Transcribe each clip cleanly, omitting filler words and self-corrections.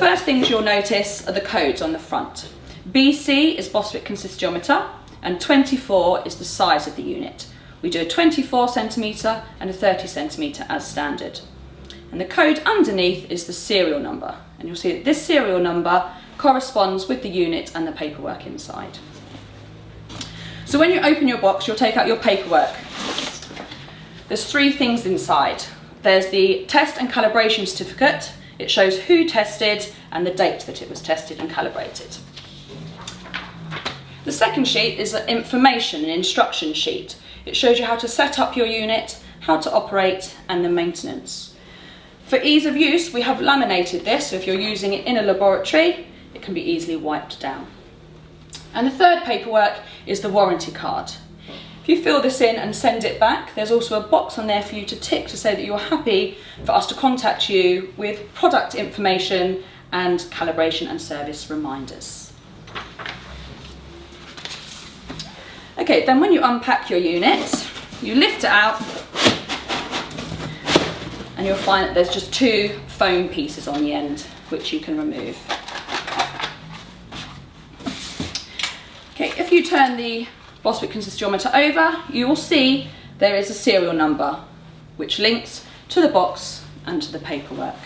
First things you'll notice are the codes on the front. BC is Bostwick Consistometer and 24 is the size of the unit. We do a 24 centimetre and a 30 centimetre as standard. And the code underneath is the serial number, and you'll see that this serial number corresponds with the unit and the paperwork inside. So when you open your box, you'll take out your paperwork. There's three things inside. There's the test and calibration certificate. It shows who tested and the date that it was tested and calibrated. The second sheet is an information and instruction sheet. It shows you how to set up your unit, how to operate, and the maintenance. For ease of use, we have laminated this, so if you're using it in a laboratory, it can be easily wiped down. And the third paperwork is the warranty card. If you fill this in and send it back, there's also a box on there for you to tick to say that you're happy for us to contact you with product information and calibration and service reminders. Okay, then when you unpack your unit, you lift it out and you'll find that there's just two foam pieces on the end which you can remove. Okay, if you turn the Bostwick Consistometer over, you will see there is a serial number which links to the box and to the paperwork.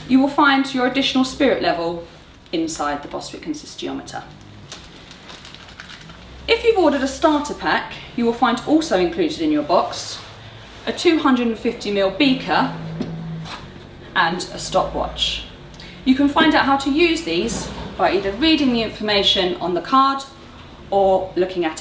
You will find your additional spirit level inside the Bostwick Consistometer. If you've ordered a starter pack, you will find also included in your box a 250ml beaker and a stopwatch. You can find out how to use these by either reading the information on the card or looking at